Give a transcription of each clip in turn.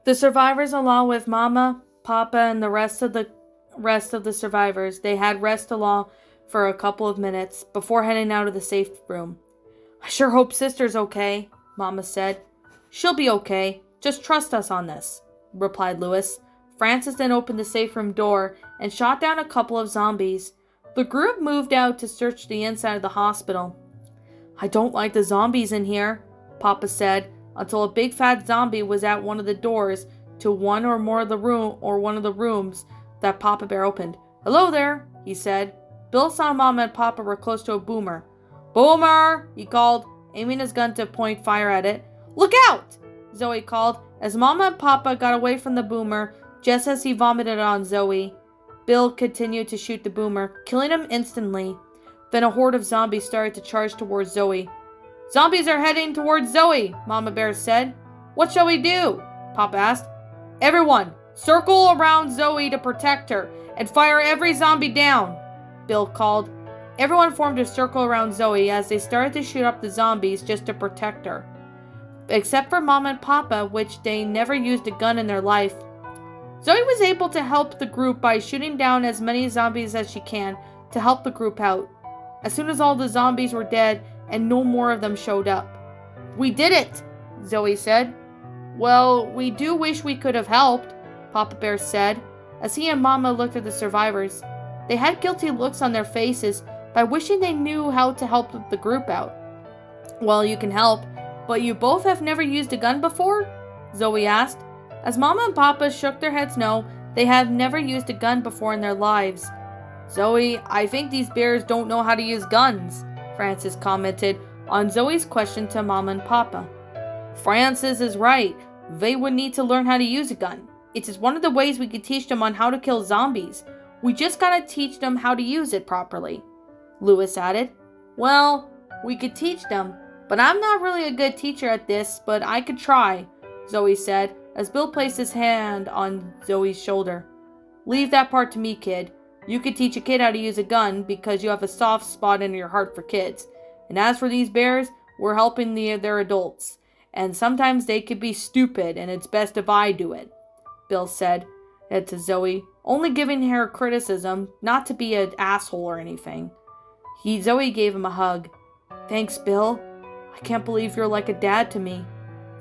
The survivors, along with Mama, Papa, and the rest of the survivors, they had rest along for a couple of minutes before heading out of the safe room. I sure hope Sister's okay, Mama said. She'll be okay. Just trust us on this, replied Lewis. Francis then opened the safe room door and shot down a couple of zombies. The group moved out to search the inside of the hospital. I don't like the zombies in here, Papa said, until a big fat zombie was at one of the doors to one or more of the room or one of the rooms that Papa Bear opened. Hello there, he said. Bill saw Mama and Papa were close to a boomer. Boomer, he called, aiming his gun to point fire at it. Look out, Zoe called, as Mama and Papa got away from the boomer just as he vomited on Zoe. Bill continued to shoot the boomer, killing him instantly. Then a horde of zombies started to charge towards Zoe. Zombies are heading towards Zoe, Mama Bear said. What shall we do? Papa asked. Everyone, circle around Zoe to protect her, and fire every zombie down, Bill called. Everyone formed a circle around Zoe as they started to shoot up the zombies just to protect her. Except for Mama and Papa, which they never used a gun in their life. Zoe was able to help the group by shooting down as many zombies as she can to help the group out. As soon as all the zombies were dead and no more of them showed up. We did it, Zoe said. Well, we do wish we could have helped, Papa Bear said, as he and Mama looked at the survivors. They had guilty looks on their faces by wishing they knew how to help the group out. Well, you can help, but you both have never used a gun before? Zoe asked. As Mama and Papa shook their heads no, they have never used a gun before in their lives. Zoe, I think these bears don't know how to use guns, Francis commented on Zoe's question to Mama and Papa. Francis is right. They would need to learn how to use a gun. It is one of the ways we could teach them on how to kill zombies. We just gotta teach them how to use it properly, Lewis added. Well, we could teach them, but I'm not really a good teacher at this, but I could try, Zoe said, as Bill placed his hand on Zoe's shoulder. Leave that part to me, kid. You could teach a kid how to use a gun because you have a soft spot in your heart for kids. And as for these bears, we're helping their adults. And sometimes they could be stupid, and it's best if I do it, Bill said to Zoe, only giving her criticism, not to be an asshole or anything. Zoe gave him a hug. Thanks, Bill. I can't believe you're like a dad to me,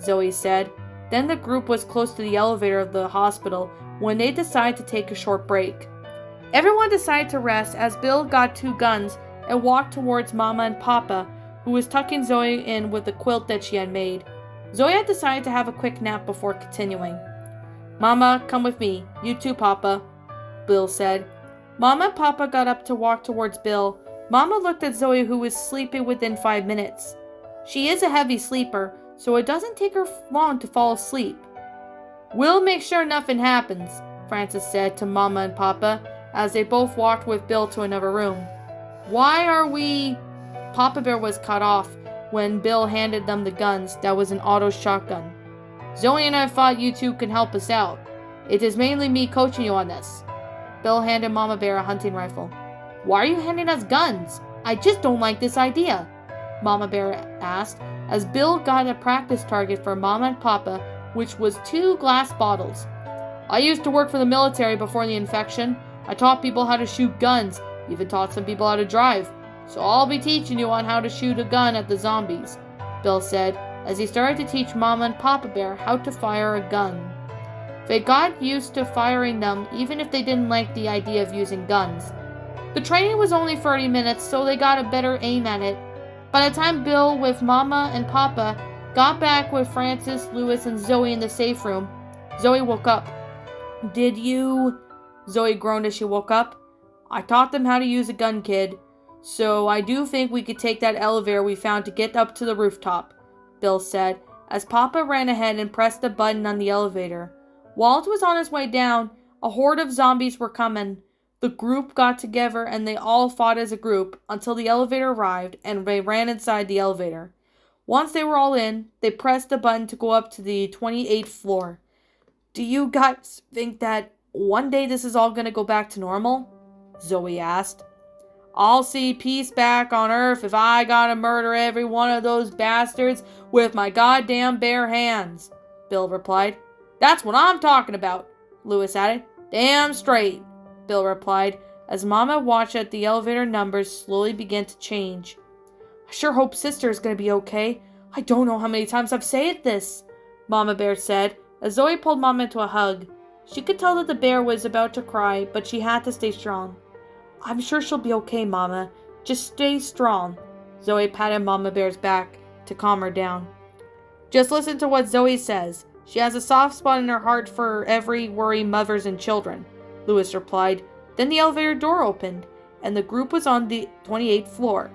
Zoe said. Then the group was close to the elevator of the hospital when they decided to take a short break. Everyone decided to rest as Bill got 2 guns and walked towards Mama and Papa, who was tucking Zoe in with the quilt that she had made. Zoe had decided to have a quick nap before continuing. Mama, come with me. You too, Papa, Bill said. Mama and Papa got up to walk towards Bill. Mama looked at Zoe, who was sleeping within 5 minutes. She is a heavy sleeper, so it doesn't take her long to fall asleep. We'll make sure nothing happens, Francis said to Mama and Papa as they both walked with Bill to another room. Why are we... Papa Bear was cut off when Bill handed them the guns. That was an auto shotgun. Zoe and I thought you two can help us out. It is mainly me coaching you on this. Bill handed Mama Bear a hunting rifle. Why are you handing us guns? I just don't like this idea, Mama Bear asked, as Bill got a practice target for Mama and Papa, which was 2 glass bottles. I used to work for the military before the infection. I taught people how to shoot guns, even taught some people how to drive. So I'll be teaching you on how to shoot a gun at the zombies, Bill said, as he started to teach Mama and Papa Bear how to fire a gun. They got used to firing them even if they didn't like the idea of using guns. The training was only 30 minutes, so they got a better aim at it. By the time Bill, with Mama and Papa, got back with Francis, Lewis, and Zoe in the safe room, Zoe woke up. Did you... Zoe groaned as she woke up. I taught them how to use a gun, kid. So I do think we could take that elevator we found to get up to the rooftop, Bill said, as Papa ran ahead and pressed a button on the elevator. While it was on its way down, a horde of zombies were coming. The group got together and they all fought as a group until the elevator arrived and they ran inside the elevator. Once they were all in, they pressed a button to go up to the 28th floor. Do you guys think that one day this is all going to go back to normal? Zoe asked. I'll see peace back on Earth if I gotta murder every one of those bastards with my goddamn bare hands, Bill replied. That's what I'm talking about, Lewis added. Damn straight, Bill replied, as Mama watched as the elevator numbers slowly began to change. I sure hope Sister is going to be okay. I don't know how many times I've said this, Mama Bear said, as Zoe pulled Mama into a hug. She could tell that the bear was about to cry, but she had to stay strong. I'm sure she'll be okay, Mama. Just stay strong. Zoe patted Mama Bear's back to calm her down. Just listen to what Zoe says. She has a soft spot in her heart for every worry mothers and children, Lewis replied. Then the elevator door opened, and the group was on the 28th floor.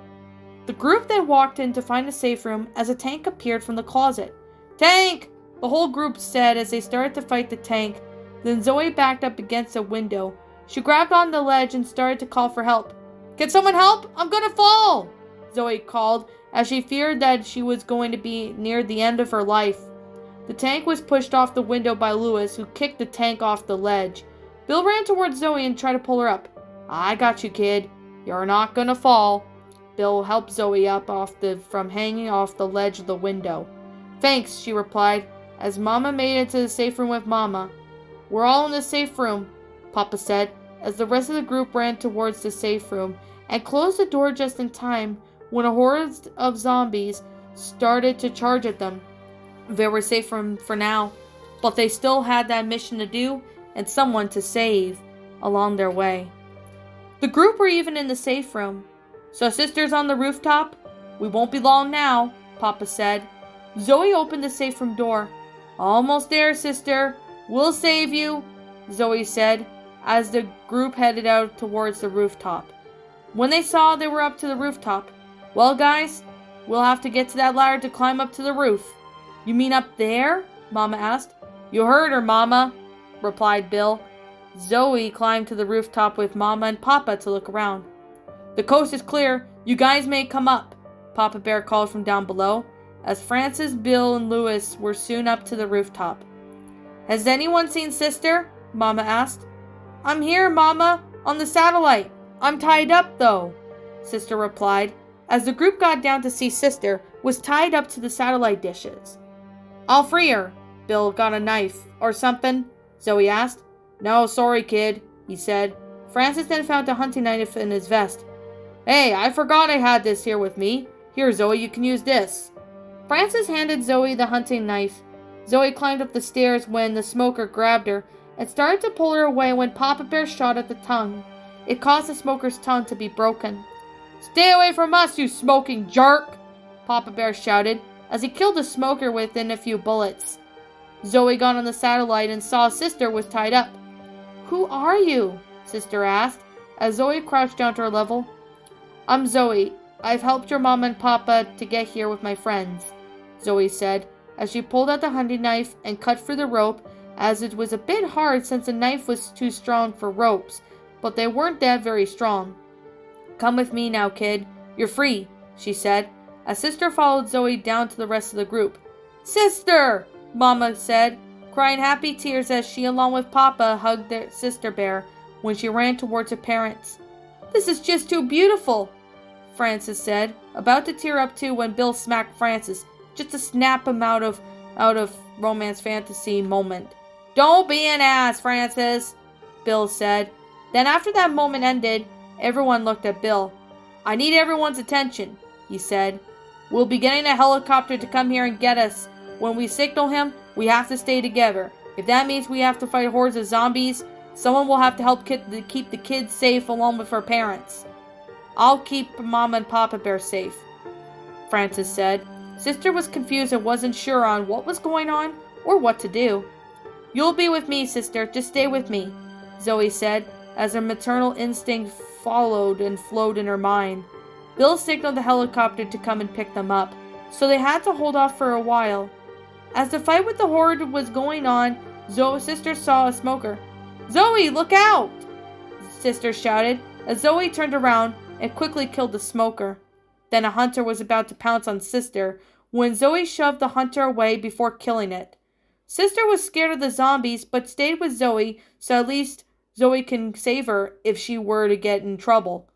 The group then walked in to find a safe room as a tank appeared from the closet. Tank! The whole group said as they started to fight the tank. Then Zoe backed up against a window. She grabbed on the ledge and started to call for help. Can someone help? I'm gonna fall! Zoe called, as she feared that she was going to be near the end of her life. The tank was pushed off the window by Lewis, who kicked the tank off the ledge. Bill ran towards Zoe and tried to pull her up. I got you, kid. You're not gonna fall. Bill helped Zoe up from hanging off the ledge of the window. Thanks, she replied, as Mama made it to the safe room with Mama. We're all in the safe room, Papa said, as the rest of the group ran towards the safe room and closed the door just in time when a horde of zombies started to charge at them. They were safe for now, but they still had that mission to do and someone to save along their way. The group were even in the safe room. So Sister's on the rooftop? We won't be long now, Papa said. Zoe opened the safe room door. Almost there, Sister. We'll save you, Zoe said, as the group headed out towards the rooftop. When they saw they were up to the rooftop, well, guys, we'll have to get to that ladder to climb up to the roof. You mean up there? Mama asked. You heard her, Mama, replied Bill. Zoe climbed to the rooftop with Mama and Papa to look around. The coast is clear. You guys may come up, Papa Bear called from down below, as Francis, Bill, and Lewis were soon up to the rooftop. Has anyone seen Sister? Mama asked. I'm here, Mama, on the satellite. I'm tied up, though, Sister replied, as the group got down to see Sister was tied up to the satellite dishes. I'll free her. Bill got a knife or something, Zoe asked. No, sorry, kid, he said. Francis then found a hunting knife in his vest. Hey, I forgot I had this here with me. Here, Zoe, you can use this. Francis handed Zoe the hunting knife. Zoe climbed up the stairs when the smoker grabbed her and started to pull her away when Papa Bear shot at the tongue. It caused the smoker's tongue to be broken. Stay away from us, you smoking jerk! Papa Bear shouted as he killed the smoker within a few bullets. Zoe got on the satellite and saw Sister was tied up. Who are you? Sister asked as Zoe crouched down to her level. I'm Zoe. I've helped your Mama and Papa to get here with my friends, Zoe said as she pulled out the hunting knife and cut through the rope, as it was a bit hard since the knife was too strong for ropes, but they weren't that very strong. Come with me now, kid. You're free, she said, as Sister followed Zoe down to the rest of the group. Sister! Mama said, crying happy tears as she, along with Papa, hugged their sister bear when she ran towards her parents. This is just too beautiful, Francis said, about to tear up too when Bill smacked Francis, just to snap him out of romance fantasy moment. Don't be an ass, Francis, Bill said. Then after that moment ended, everyone looked at Bill. I need everyone's attention, he said. We'll be getting a helicopter to come here and get us. When we signal him, we have to stay together. If that means we have to fight hordes of zombies, someone will have to help keep the kids safe along with her parents. I'll keep Mama and Papa Bear safe, Francis said. Sister was confused and wasn't sure on what was going on or what to do. You'll be with me, Sister. Just stay with me, Zoe said, as her maternal instinct followed and flowed in her mind. Bill signaled the helicopter to come and pick them up, so they had to hold off for a while. As the fight with the horde was going on, Zoe's sister saw a smoker. Zoe, look out! Sister shouted, as Zoe turned around and quickly killed the smoker. Then a hunter was about to pounce on Sister when Zoe shoved the hunter away before killing it. Sister was scared of the zombies but stayed with Zoe, so at least Zoe can save her if she were to get in trouble.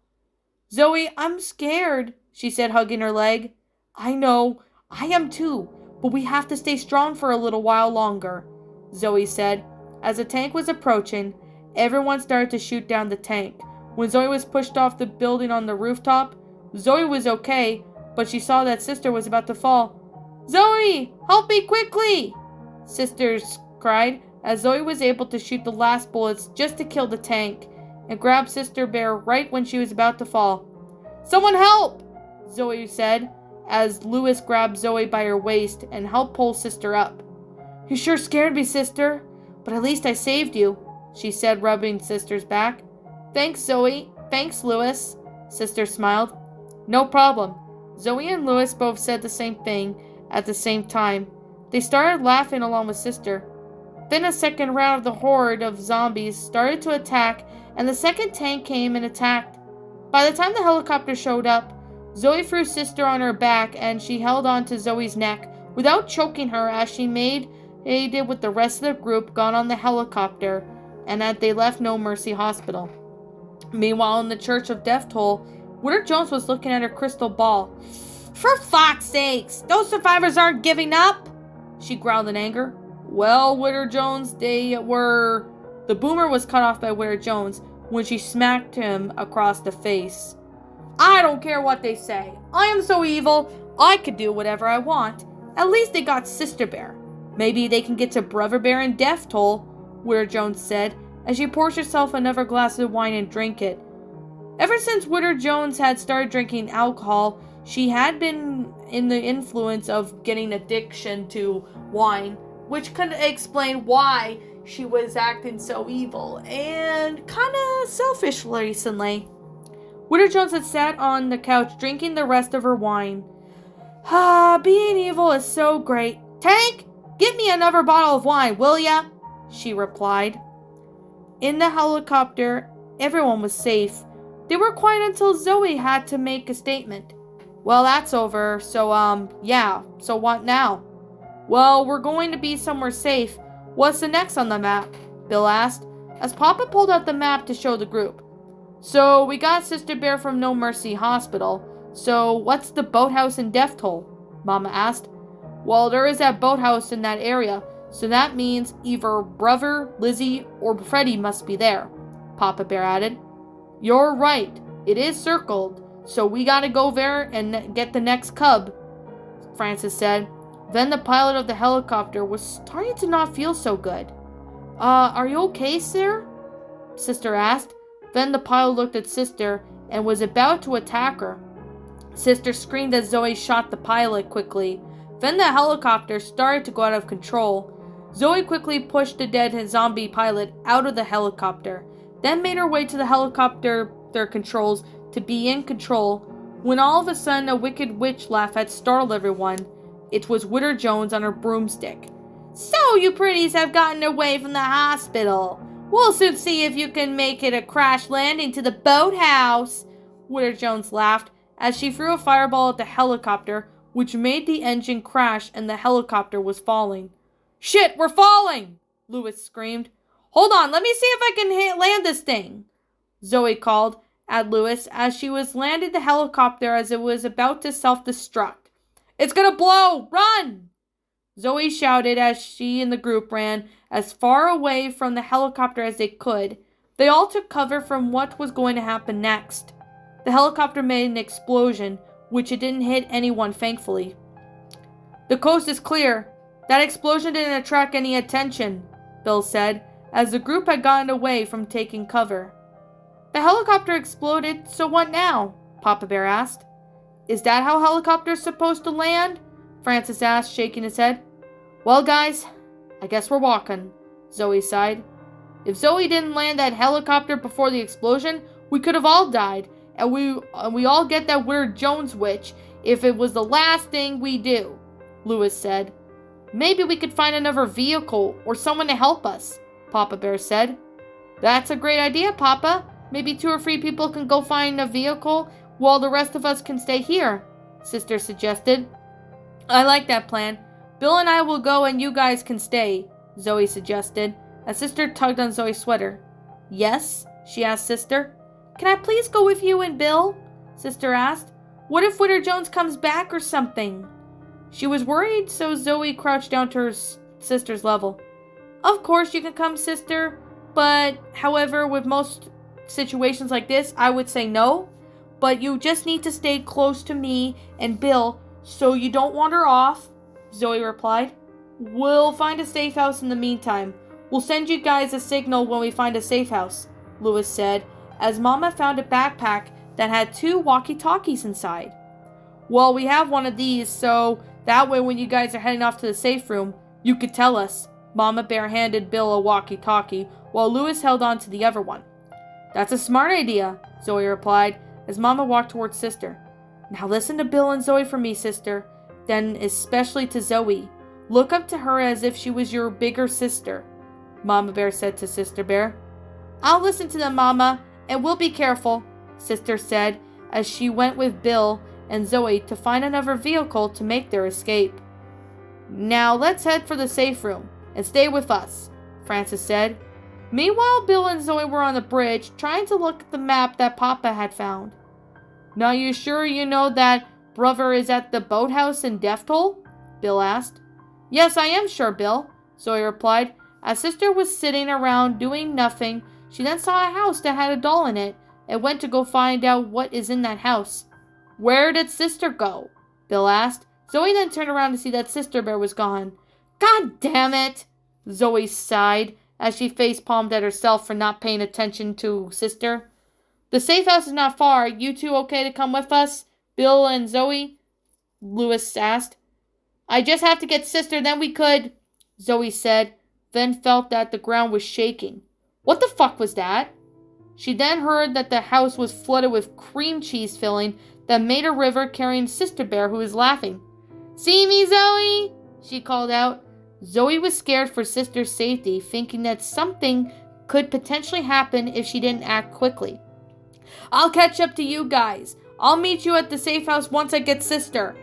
Zoe, I'm scared, she said, hugging her leg. I know, I am too, but we have to stay strong for a little while longer. Zoe said. As the tank was approaching, everyone started to shoot down the tank. When Zoe was pushed off the building on the rooftop, Zoe was okay, but she saw that Sister was about to fall. "Zoe, help me quickly!" Sisters cried, as Zoe was able to shoot the last bullets just to kill the tank, and grab Sister Bear right when she was about to fall. "Someone help!" Zoe said, as Lewis grabbed Zoe by her waist and helped pull Sister up. "You sure scared me, Sister, but at least I saved you," she said, rubbing Sister's back. "Thanks, Zoe. Thanks, Lewis." Sister smiled. "No problem." Zoe and Lewis both said the same thing at the same time. They started laughing along with Sister. Then a second round of the horde of zombies started to attack, and the second tank came and attacked. By the time the helicopter showed up, Zoe threw Sister on her back and she held on to Zoe's neck without choking her, as she made it with the rest of the group gone on the helicopter and that they left No Mercy Hospital. Meanwhile, in the Church of Death Toll, Witter Jones was looking at her crystal ball. "For fuck's sakes, those survivors aren't giving up!" she growled in anger. "Well, Witter Jones, they were..." The boomer was cut off by Witter Jones when she smacked him across the face. "I don't care what they say. I am so evil, I could do whatever I want. At least they got Sister Bear. Maybe they can get to Brother Bear in Death Toll," Witter Jones said, as she poured herself another glass of wine and drank it. Ever since Witter Jones had started drinking alcohol, she had been in the influence of getting addiction to wine, which could explain why she was acting so evil and kind of selfish recently. Witter Jones had sat on the couch drinking the rest of her wine. Being evil is so great. "Tank, get me another bottle of wine, will ya?" she replied. In the helicopter, everyone was safe. They were quiet until Zoe had to make a statement. "Well, that's over, so what now?" "Well, we're going to be somewhere safe. What's the next on the map?" Bill asked, as Papa pulled out the map to show the group. "So, we got Sister Bear from No Mercy Hospital. So, what's the boathouse in Death Toll?" Mama asked. "Well, there is that boathouse in that area, so that means either Brother, Lizzie, or Freddy must be there," Papa Bear added. "You're right. It is circled, so we gotta go there and get the next cub," Francis said. Then the pilot of the helicopter was starting to not feel so good. Are you okay, sir?" Sister asked. Then the pilot looked at Sister and was about to attack her. Sister screamed as Zoe shot the pilot quickly. Then the helicopter started to go out of control. Zoe quickly pushed the dead zombie pilot out of the helicopter, then made her way to the helicopter their controls to be in control, when all of a sudden a wicked witch laugh had startled everyone. It was Witter Jones on her broomstick. "So you pretties have gotten away from the hospital. We'll soon see if you can make it a crash landing to the boathouse." Witter Jones laughed as she threw a fireball at the helicopter, which made the engine crash and the helicopter was falling. "Shit, we're falling!" Lewis screamed. "Hold on, let me see if I can land this thing," Zoe called at Lewis as she was landing the helicopter as it was about to self-destruct. "It's gonna blow! Run!" Zoe shouted as she and the group ran as far away from the helicopter as they could. They all took cover from what was going to happen next. The helicopter made an explosion, which it didn't hit anyone, thankfully. "The coast is clear. That explosion didn't attract any attention," Bill said, as the group had gotten away from taking cover. "The helicopter exploded, so what now?" Papa Bear asked. "Is that how helicopters supposed to land?" Francis asked, shaking his head. "Well, guys, I guess we're walking," Zoe sighed. "If Zoe didn't land that helicopter before the explosion, we could have all died, and we all get that Witter Jones witch if it was the last thing we do," Lewis said. "Maybe we could find another vehicle or someone to help us," Papa Bear said. "That's a great idea, Papa. Maybe 2 or 3 people can go find a vehicle while the rest of us can stay here," Sister suggested. "I like that plan. Bill and I will go and you guys can stay," Zoe suggested, as Sister tugged on Zoe's sweater. "Yes?" she asked Sister. "Can I please go with you and Bill?" Sister asked. "What if Witter Jones comes back or something?" She was worried, so Zoe crouched down to her sister's level. Of course you can come, sister, but however, with most situations like this, I would say no. But you just need to stay close to me and Bill so you don't wander off, Zoe replied. We'll find a safe house in the meantime. We'll send you guys a signal when we find a safe house, Lewis said, as Mama found a backpack that had 2 walkie-talkies inside. Well, we have one of these, so that way when you guys are heading off to the safe room, you could tell us. Mama Bear handed Bill a walkie-talkie, while Lewis held on to the other one. That's a smart idea, Zoe replied, as Mama walked towards Sister. Now listen to Bill and Zoe for me, sister. Then especially to Zoe. Look up to her as if she was your bigger sister, Mama Bear said to Sister Bear. I'll listen to them, Mama, and we'll be careful, Sister said, as she went with Bill and Zoe to find another vehicle to make their escape. Now let's head for the safe room and stay with us, Francis said. Meanwhile, Bill and Zoe were on the bridge trying to look at the map that Papa had found. Now you sure you know that brother is at the boathouse in Death Toll? Bill asked. Yes, I am sure, Bill, Zoe replied. As Sister was sitting around doing nothing, she then saw a house that had a doll in it and went to go find out what is in that house. Where did Sister go? Bill asked. Zoe then turned around to see that Sister Bear was gone. God damn it! Zoe sighed as she face-palmed at herself for not paying attention to Sister. The safe house is not far. You two okay to come with us? Bill and Zoe? Lewis asked. I just have to get Sister, then we could, Zoe said, then felt that the ground was shaking. What the fuck was that? She then heard that the house was flooded with cream cheese filling that made a river carrying Sister Bear, who was laughing. See me, Zoe? She called out. Zoe was scared for Sister's safety, thinking that something could potentially happen if she didn't act quickly. I'll catch up to you guys. I'll meet you at the safe house once I get Sister,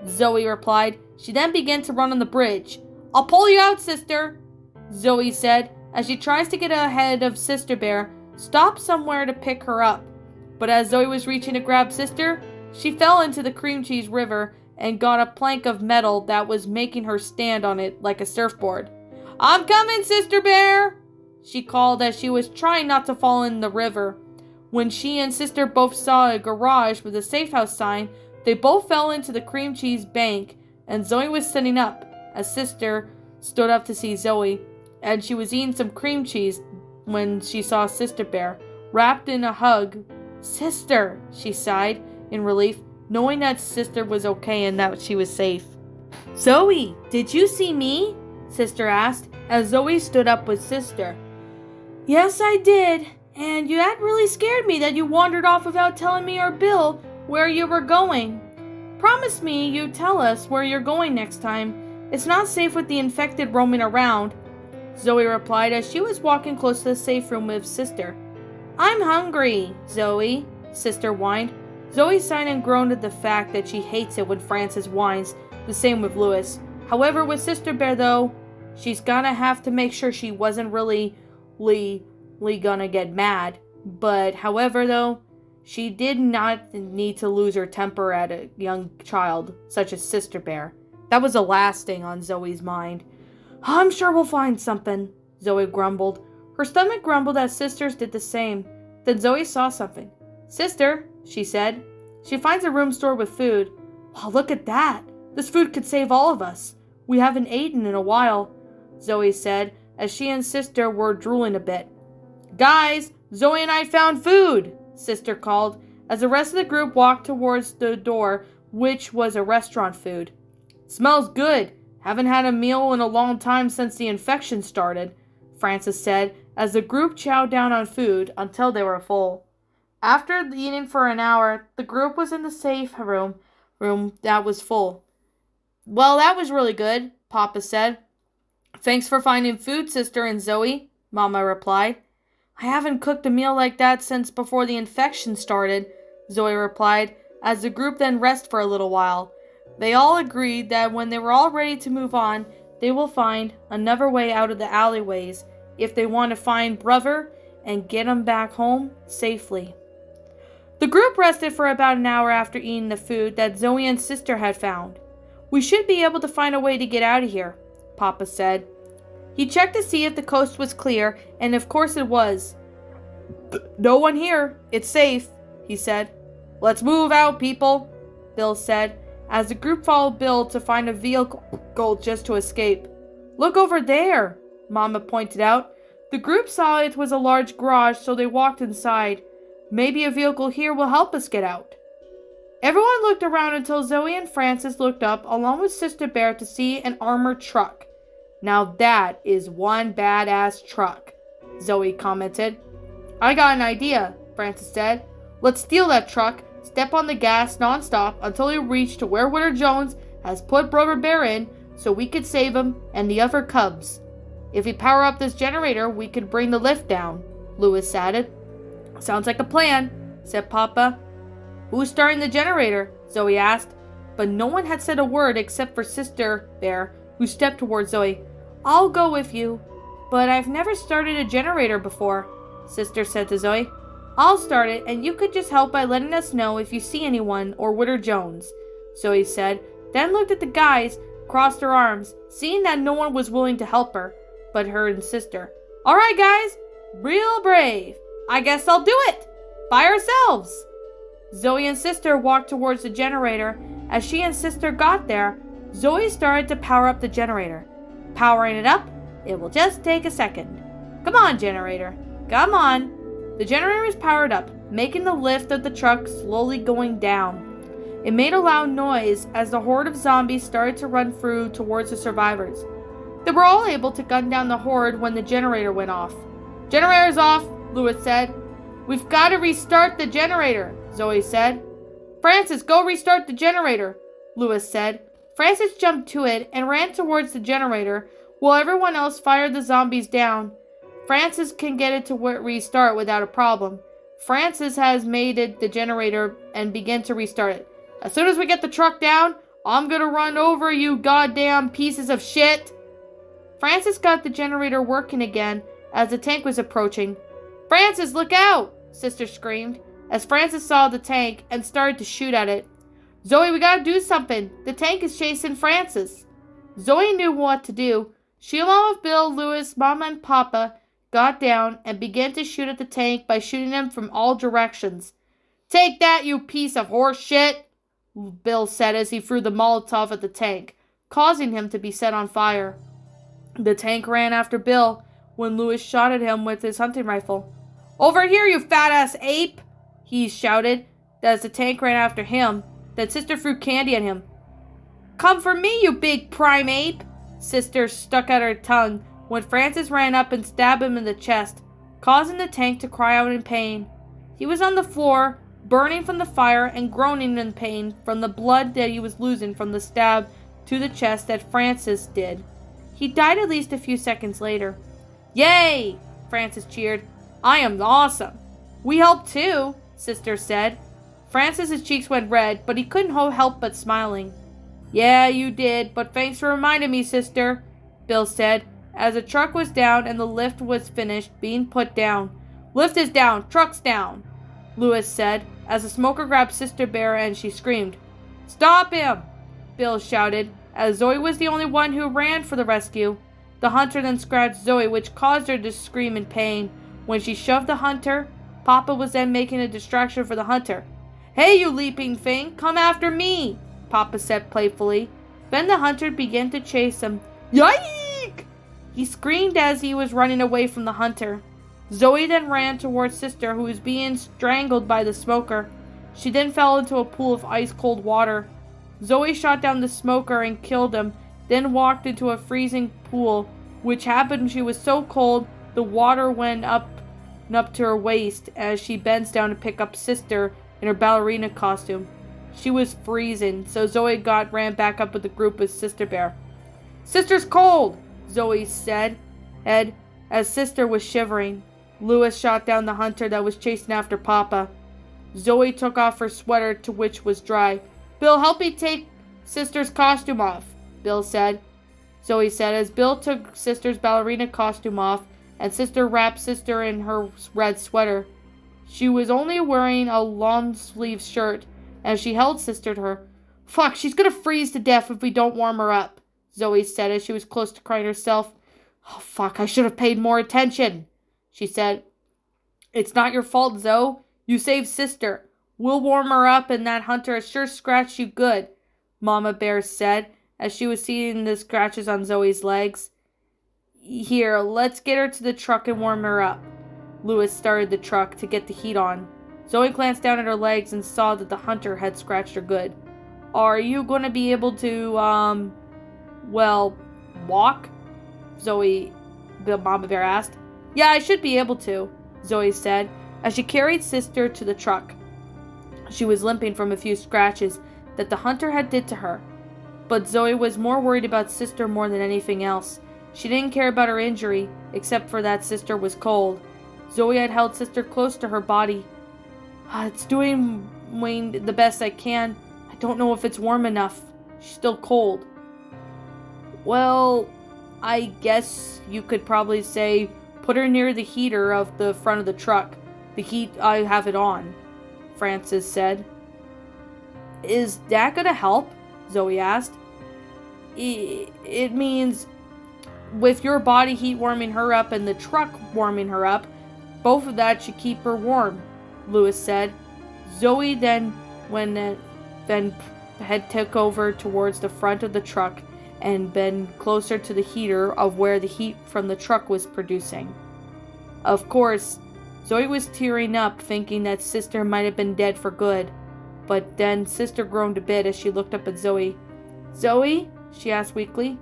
Zoe replied. She then began to run on the bridge. I'll pull you out, Sister, Zoe said, as she tries to get ahead of Sister Bear, stop somewhere to pick her up. But as Zoe was reaching to grab Sister, she fell into the cream cheese river and got a plank of metal that was making her stand on it like a surfboard. I'm coming, Sister Bear, she called as she was trying not to fall in the river. When she and Sister both saw a garage with a safe house sign, they both fell into the cream cheese bank, and Zoe was sitting up as Sister stood up to see Zoe, and she was eating some cream cheese when she saw Sister Bear, wrapped in a hug. Sister, she sighed in relief, knowing that Sister was okay and that she was safe. Zoe, did you see me? Sister asked, as Zoe stood up with Sister. Yes, I did, and that really scared me that you wandered off without telling me or Bill where you were going. Promise me you tell us where you're going next time. It's not safe with the infected roaming around, Zoe replied as she was walking close to the safe room with Sister. I'm hungry, Zoe, Sister whined. Zoe sighed and groaned at the fact that she hates it when Francis whines, the same with Lewis. However, with Sister Bear, though, she's gonna have to make sure she wasn't really gonna get mad. But, however, though, she did not need to lose her temper at a young child, such as Sister Bear. That was the last thing on Zoe's mind. I'm sure we'll find something, Zoe grumbled. Her stomach grumbled as Sister's did the same. Then Zoe saw something. Sister, she said. She finds a room stored with food. Wow, look at that. This food could save all of us. We haven't eaten in a while, Zoe said, as she and Sister were drooling a bit. Guys, Zoe and I found food, Sister called, as the rest of the group walked towards the door, which was a restaurant food. Smells good. Haven't had a meal in a long time since the infection started, Francis said, as the group chowed down on food until they were full. After eating for an hour, the group was in the safe room that was full. Well, that was really good, Papa said. Thanks for finding food, Sister and Zoe, Mama replied. I haven't cooked a meal like that since before the infection started, Zoe replied, as the group then rested for a little while. They all agreed that when they were all ready to move on, they will find another way out of the alleyways if they want to find Brother and get him back home safely. The group rested for about an hour after eating the food that Zoe and Sister had found. We should be able to find a way to get out of here, Papa said. He checked to see if the coast was clear, and of course it was. "No one here. It's safe," he said. "Let's move out, people," Bill said, as the group followed Bill to find a vehicle just to escape. "Look over there," Mama pointed out. The group saw it was a large garage, so they walked inside. "Maybe a vehicle here will help us get out." Everyone looked around until Zoe and Francis looked up, along with Sister Bear, to see an armored truck. "Now that is one badass truck," Zoe commented. "I got an idea," Francis said. "Let's steal that truck, step on the gas nonstop until we reach to where Witter Jones has put Brother Bear in, so we could save him and the other cubs. If we power up this generator, we could bring the lift down," Lewis added. "Sounds like a plan," said Papa. "Who's starting the generator?" Zoe asked, but no one had said a word except for Sister Bear, who stepped towards Zoe. "I'll go with you, but I've never started a generator before," Sister said to Zoe. "I'll start it, and you could just help by letting us know if you see anyone or Witter Jones," Zoe said, then looked at the guys, crossed her arms, seeing that no one was willing to help her, but her and Sister. "All right, guys, real brave. I guess I'll do it. By ourselves." Zoe and Sister walked towards the generator. As she and Sister got there, Zoe started to power up the generator. "Powering it up, it will just take a second. Come on, generator. Come on." The generator was powered up, making the lift of the truck slowly going down. It made a loud noise as the horde of zombies started to run through towards the survivors. They were all able to gun down the horde when the generator went off. "Generator's off," Lewis said. "We've got to restart the generator," Zoe said. "Francis, go restart the generator," Lewis said. Francis jumped to it and ran towards the generator while everyone else fired the zombies down. Francis can get it to restart without a problem. Francis has made it the generator and began to restart it. "As soon as we get the truck down, I'm gonna run over you goddamn pieces of shit." Francis got the generator working again as the tank was approaching. "Francis, look out!" Sister screamed as Francis saw the tank and started to shoot at it. "Zoe, we gotta do something. The tank is chasing Francis." Zoe knew what to do. She, along with Bill, Lewis, Mama, and Papa, got down and began to shoot at the tank by shooting them from all directions. "Take that, you piece of horse shit," Bill said as he threw the Molotov at the tank, causing him to be set on fire. The tank ran after Bill when Lewis shot at him with his hunting rifle. "Over here, you fat-ass ape!" he shouted as the tank ran after him. Then Sister threw candy at him. "Come for me, you big prime ape!" Sister stuck out her tongue when Francis ran up and stabbed him in the chest, causing the tank to cry out in pain. He was on the floor, burning from the fire and groaning in pain from the blood that he was losing from the stab to the chest that Francis did. He died at least a few seconds later. "Yay!" Francis cheered. "I am awesome." "We helped too," Sister said. Francis's cheeks went red, but he couldn't help but smiling. "Yeah, you did, but thanks for reminding me, Sister," Bill said, as the truck was down and the lift was finished being put down. "Lift is down, truck's down," Lewis said, as the smoker grabbed Sister Bear and she screamed. "Stop him!" Bill shouted, as Zoe was the only one who ran for the rescue. The hunter then scratched Zoe, which caused her to scream in pain. When she shoved the hunter, Papa was then making a distraction for the hunter. "Hey, you leaping thing, come after me," Papa said playfully. Then the hunter began to chase him. "Yike!" He screamed as he was running away from the hunter. Zoe then ran towards Sister, who was being strangled by the smoker. She then fell into a pool of ice-cold water. Zoe shot down the smoker and killed him, then walked into a freezing pool, which happened when she was so cold the water went up to her waist as she bends down to pick up Sister in her ballerina costume. She was freezing, so Zoe ran back up with the group with Sister Bear. "Sister's cold," Zoe said, as Sister was shivering. Lewis shot down the hunter that was chasing after Papa. Zoe took off her sweater, to which was dry. "Bill, help me take Sister's costume off," Bill said. Zoe said as Bill took Sister's ballerina costume off and Sister wrapped Sister in her red sweater. She was only wearing a long-sleeved shirt as she held Sister to her. "Fuck, she's gonna freeze to death if we don't warm her up," Zoe said as she was close to crying herself. Oh, fuck, I should have paid more attention, she said. It's not your fault, Zoe. You saved Sister. We'll warm her up, and that hunter has sure scratched you good, Mama Bear said, as she was seeing the scratches on Zoe's legs. Here, let's get her to the truck and warm her up. Louis started the truck to get the heat on. Zoe glanced down at her legs and saw that the hunter had scratched her good. Are you going to be able to, walk? Zoe, the Mama Bear asked. Yeah, I should be able to, Zoe said, as she carried Sister to the truck. She was limping from a few scratches that the hunter had did to her. But Zoe was more worried about Sister more than anything else. She didn't care about her injury, except for that Sister was cold. Zoe had held Sister close to her body. It's doing the best I can. I don't know if it's warm enough. She's still cold. Well, I guess you could probably say put her near the heater of the front of the truck. The heat, I have it on, Francis said. Is that gonna help? Zoe asked. It means with your body heat warming her up and the truck warming her up, both of that should keep her warm, Louis said. Zoe then had took over towards the front of the truck and been closer to the heater of where the heat from the truck was producing. Of course, Zoe was tearing up, thinking that Sister might have been dead for good. But then Sister groaned a bit as she looked up at Zoe. Zoe? She asked weakly.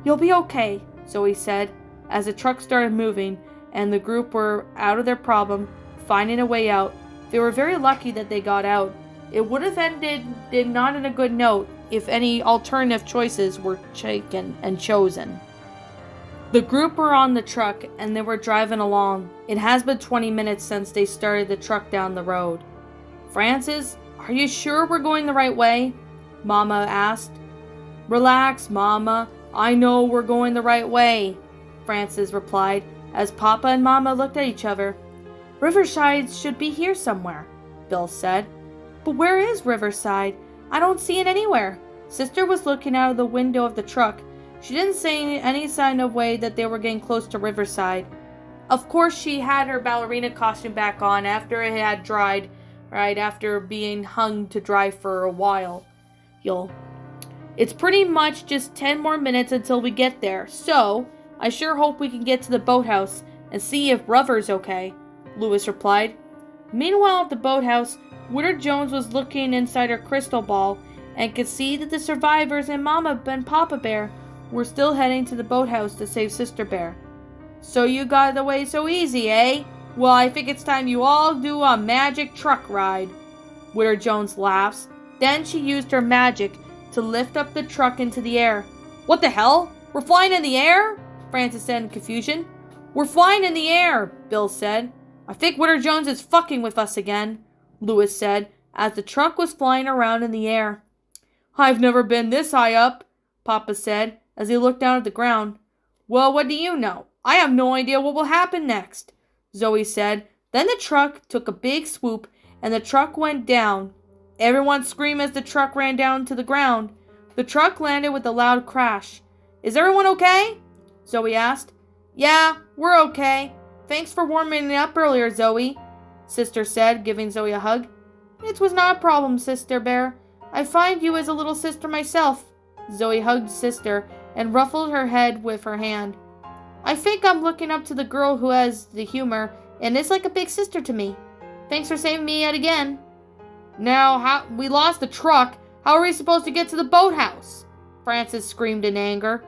You'll be okay, Zoe said, as the truck started moving and the group were out of their problem, finding a way out. They were very lucky that they got out. It would have ended not in a good note if any alternative choices were taken and chosen. The group were on the truck and they were driving along. It has been 20 minutes since they started the truck down the road. Francis, are you sure we're going the right way? Mama asked. Relax, Mama. I know we're going the right way, Francis replied, as Papa and Mama looked at each other. Riverside should be here somewhere, Bill said. But where is Riverside? I don't see it anywhere. Sister was looking out of the window of the truck. She didn't see any sign of way that they were getting close to Riverside. Of course, she had her ballerina costume back on after it had dried, right after being hung to dry for a while. It's pretty much just 10 more minutes until we get there, so I sure hope we can get to the boathouse and see if Rubber's okay, Louis replied. Meanwhile, at the boathouse, Woodard Jones was looking inside her crystal ball and could see that the survivors and Mama and Papa Bear were still heading to the boathouse to save Sister Bear. So you got away so easy, eh? Well, I think it's time you all do a magic truck ride. Woodard Jones laughs. Then she used her magic to lift up the truck into the air. What the hell? We're flying in the air? Francis said in confusion. We're flying in the air, Bill said. I think Woodard Jones is fucking with us again, Louis said, as the truck was flying around in the air. I've never been this high up, Papa said, as he looked down at the ground. Well, what do you know? I have no idea what will happen next, Zoe said. Then the truck took a big swoop, and the truck went down. Everyone screamed as the truck ran down to the ground. The truck landed with a loud crash. Is everyone okay? Zoe asked. Yeah, we're okay. Thanks for warming it up earlier, Zoe, Sister said, giving Zoe a hug. It was not a problem, Sister Bear. I find you as a little sister myself. Zoe hugged Sister and ruffled her head with her hand. I think I'm looking up to the girl who has the humor and is like a big sister to me. Thanks for saving me yet again. Now, we lost the truck. How are we supposed to get to the boathouse? Francis screamed in anger.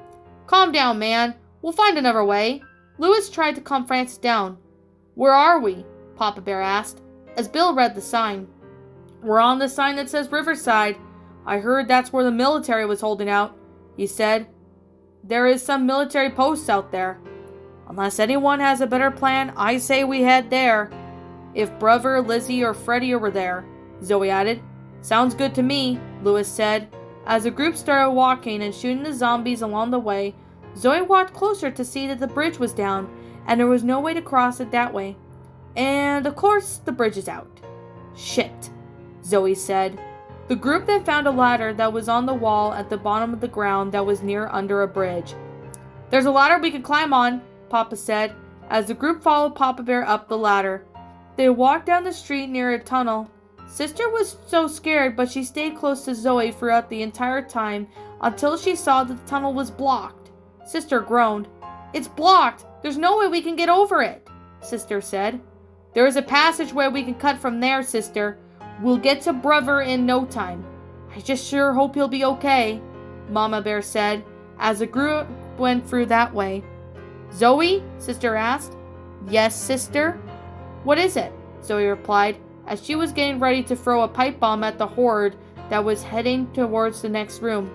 Calm down, man. We'll find another way. Louis tried to calm Francis down. Where are we? Papa Bear asked, as Bill read the sign. We're on the sign that says Riverside. I heard that's where the military was holding out, he said. There is some military posts out there. Unless anyone has a better plan, I say we head there. If Brother, Lizzie, or Freddie were there, Zoe added. Sounds good to me, Louis said. As the group started walking and shooting the zombies along the way, Zoe walked closer to see that the bridge was down, and there was no way to cross it that way. And, of course, the bridge is out. Shit, Zoe said. The group then found a ladder that was on the wall at the bottom of the ground that was near under a bridge. There's a ladder we can climb on, Papa said, as the group followed Papa Bear up the ladder. They walked down the street near a tunnel. Sister was so scared, but she stayed close to Zoe throughout the entire time until she saw that the tunnel was blocked. Sister groaned. It's blocked! There's no way we can get over it, Sister said. There is a passageway we can cut from there, Sister. We'll get to Brother in no time. I just sure hope he'll be okay, Mama Bear said, as the group went through that way. Zoe? Sister asked. Yes, Sister? What is it? Zoe replied, as she was getting ready to throw a pipe bomb at the horde that was heading towards the next room.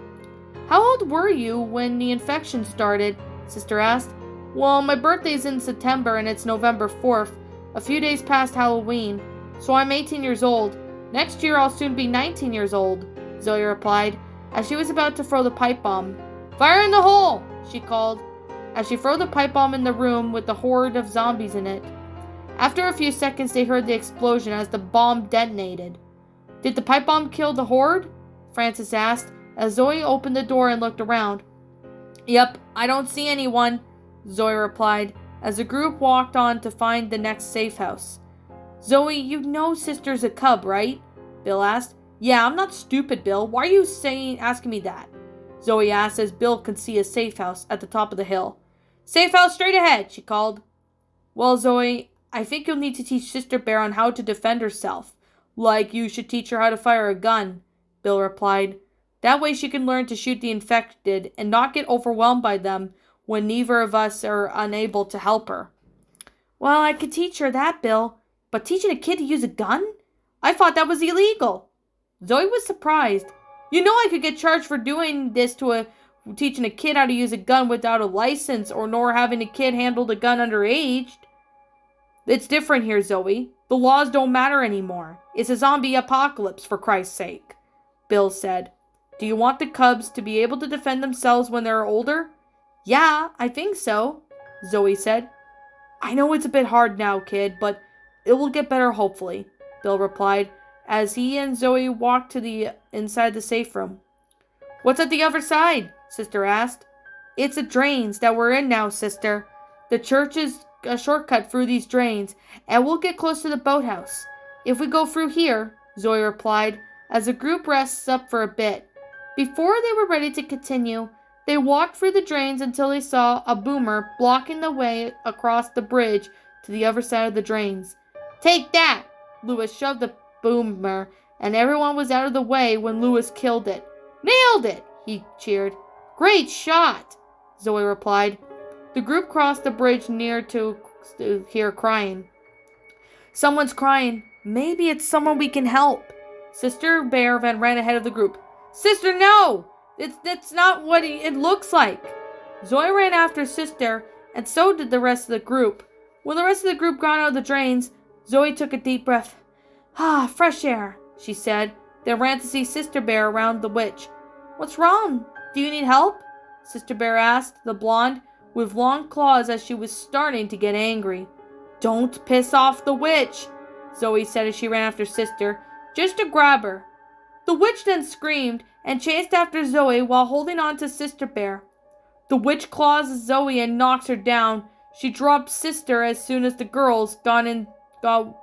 How old were you when the infection started? Sister asked. Well, my birthday's in September and it's November 4th, a few days past Halloween, so I'm 18 years old. Next year I'll soon be 19 years old, Zoe replied, as she was about to throw the pipe bomb. Fire in the hole, she called, as she threw the pipe bomb in the room with the horde of zombies in it. After a few seconds, they heard the explosion as the bomb detonated. Did the pipe bomb kill the horde? Francis asked, as Zoe opened the door and looked around. Yep, I don't see anyone, Zoe replied, as the group walked on to find the next safe house. Zoe, you know Sister's a cub, right? Bill asked. Yeah, I'm not stupid, Bill. Why are you asking me that? Zoe asked as Bill could see a safe house at the top of the hill. Safe house straight ahead, she called. Well, Zoe, I think you'll need to teach Sister Bear on how to defend herself. Like you should teach her how to fire a gun, Bill replied. That way she can learn to shoot the infected and not get overwhelmed by them when neither of us are unable to help her. Well, I could teach her that, Bill, but teaching a kid to use a gun? I thought that was illegal. Zoe was surprised. You know I could get charged for doing this teaching a kid how to use a gun without a license or nor having a kid handle the gun underage. It's different here, Zoe. The laws don't matter anymore. It's a zombie apocalypse, for Christ's sake, Bill said. Do you want the cubs to be able to defend themselves when they're older? Yeah, I think so, Zoe said. I know it's a bit hard now, kid, but it will get better hopefully, Bill replied, as he and Zoe walked to the inside the safe room. What's at the other side? Sister asked. It's the drains that we're in now, Sister. The church is a shortcut through these drains, and we'll get close to the boathouse. If we go through here, Zoe replied, as the group rests up for a bit. Before they were ready to continue, they walked through the drains until they saw a boomer blocking the way across the bridge to the other side of the drains. Take that! Lewis shoved the boomer, and everyone was out of the way when Lewis killed it. Nailed it! He cheered. Great shot! Zoe replied. The group crossed the bridge near to hear crying. Someone's crying. Maybe it's someone we can help. Sister Bear then ran ahead of the group. Sister, no! That's not what it looks like. Zoe ran after Sister, and so did the rest of the group. When the rest of the group got out of the drains, Zoe took a deep breath. Ah, fresh air, she said, then ran to see Sister Bear around the witch. What's wrong? Do you need help? Sister Bear asked, the blonde, with long claws as she was starting to get angry. Don't piss off the witch, Zoe said as she ran after Sister, just to grab her. The witch then screamed and chased after Zoe while holding on to Sister Bear. The witch claws Zoe and knocks her down. She dropped Sister as soon as the girls got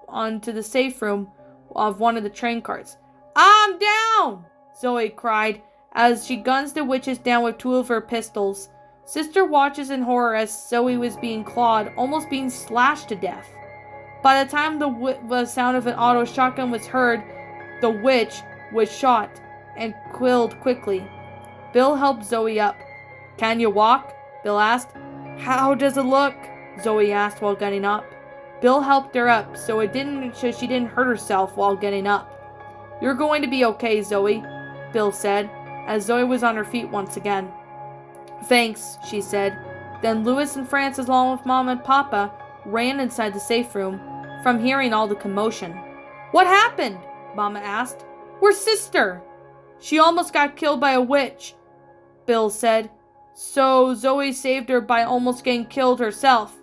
onto the safe room of one of the train carts. I'm down! Zoe cried as she guns the witches down with two of her pistols. Sister watches in horror as Zoe was being clawed, almost being slashed to death. By the time the sound of an auto shotgun was heard, the witch was shot and killed quickly. Bill helped Zoe up. Can you walk? Bill asked. How does it look? Zoe asked while getting up. Bill helped her up so she didn't hurt herself while getting up. You're going to be okay, Zoe, Bill said, as Zoe was on her feet once again. Thanks, she said. Then Lewis and Francis, along with Mom and Papa, ran inside the safe room from hearing all the commotion. What happened? Mama asked. Where's Sister? She almost got killed by a witch, Bill said. So Zoe saved her by almost getting killed herself.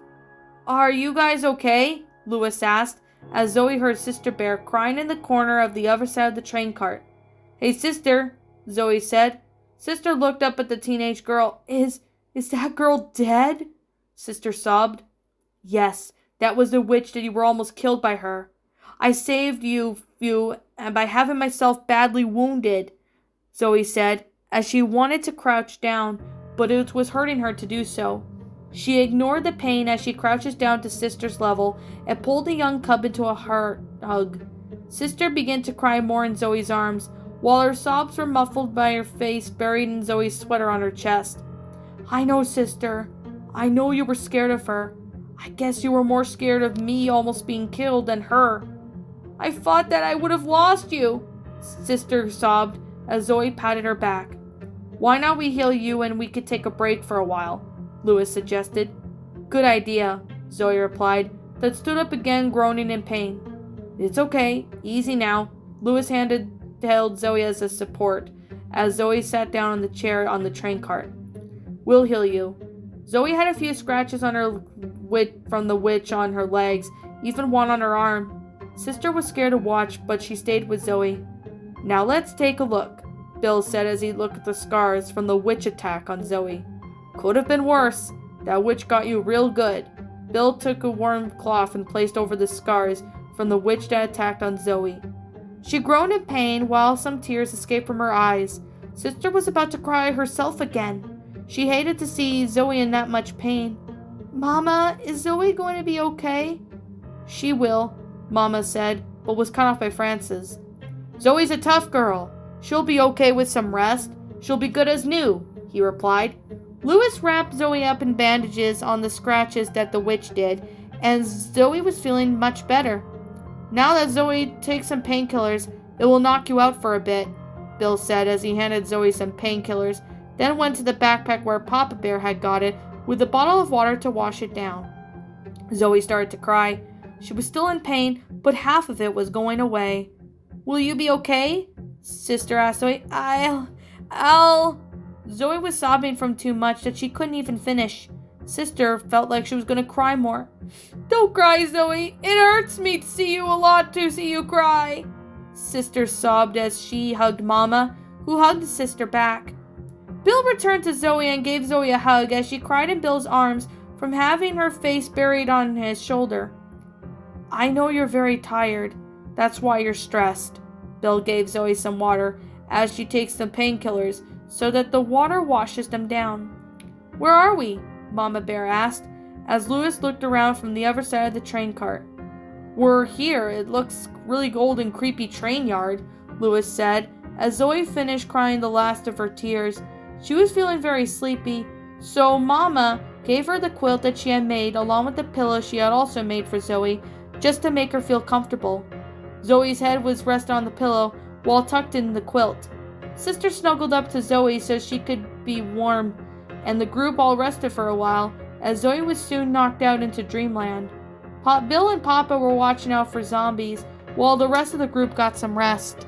Are you guys okay? Lewis asked, as Zoe heard Sister Bear crying in the corner of the other side of the train cart. Hey, Sister, Zoe said. Sister looked up at the teenage girl. Is Is that girl dead? Sister sobbed. Yes, that was the witch that you were almost killed by her. I saved you, and by having myself badly wounded, Zoe said, as she wanted to crouch down, but it was hurting her to do so. She ignored the pain as she crouches down to Sister's level and pulled the young cub into a heart hug. Sister began to cry more in Zoe's arms, while her sobs were muffled by her face buried in Zoe's sweater on her chest. I know, Sister. I know you were scared of her. I guess you were more scared of me almost being killed than her. I thought that I would have lost you, Sister sobbed as Zoe patted her back. Why not we heal you and we could take a break for a while? Louis suggested. Good idea, Zoe replied, then stood up again, groaning in pain. It's okay, easy now. Louis held Zoe as a support, as Zoe sat down on the chair on the train cart. We'll heal you. Zoe had a few scratches on her from the witch on her legs, even one on her arm. Sister was scared to watch, but she stayed with Zoe. Now let's take a look, Bill said as he looked at the scars from the witch attack on Zoe. Could have been worse. That witch got you real good. Bill took a warm cloth and placed over the scars from the witch that attacked on Zoe. She groaned in pain while some tears escaped from her eyes. Sister was about to cry herself again. She hated to see Zoe in that much pain. Mama, is Zoe going to be okay? She will, Mama said, but was cut off by Francis. Zoe's a tough girl. She'll be okay with some rest. She'll be good as new, he replied. Louis wrapped Zoe up in bandages on the scratches that the witch did, and Zoe was feeling much better. Now that Zoe takes some painkillers, it will knock you out for a bit, Bill said as he handed Zoe some painkillers, then went to the backpack where Papa Bear had got it with a bottle of water to wash it down. Zoe started to cry. She was still in pain, but half of it was going away. Will you be okay? Sister asked Zoe. I'll... Zoe was sobbing from too much that she couldn't even finish. Sister felt like she was going to cry more. Don't cry, Zoe. It hurts me to see you cry. Sister sobbed as she hugged Mama, who hugged Sister back. Bill returned to Zoe and gave Zoe a hug as she cried in Bill's arms from having her face buried on his shoulder. I know you're very tired. That's why you're stressed. Bill gave Zoe some water as she takes some painkillers so that the water washes them down. Where are we? Mama Bear asked as Louis looked around from the other side of the train cart. We're here. It looks really old and creepy train yard, Louis said as Zoe finished crying the last of her tears. She was feeling very sleepy, so Mama gave her the quilt that she had made along with the pillow she had also made for Zoe, just to make her feel comfortable. Zoe's head was resting on the pillow while tucked in the quilt. Sister snuggled up to Zoe so she could be warm, and the group all rested for a while, as Zoe was soon knocked out into dreamland. Bill and Papa were watching out for zombies, while the rest of the group got some rest.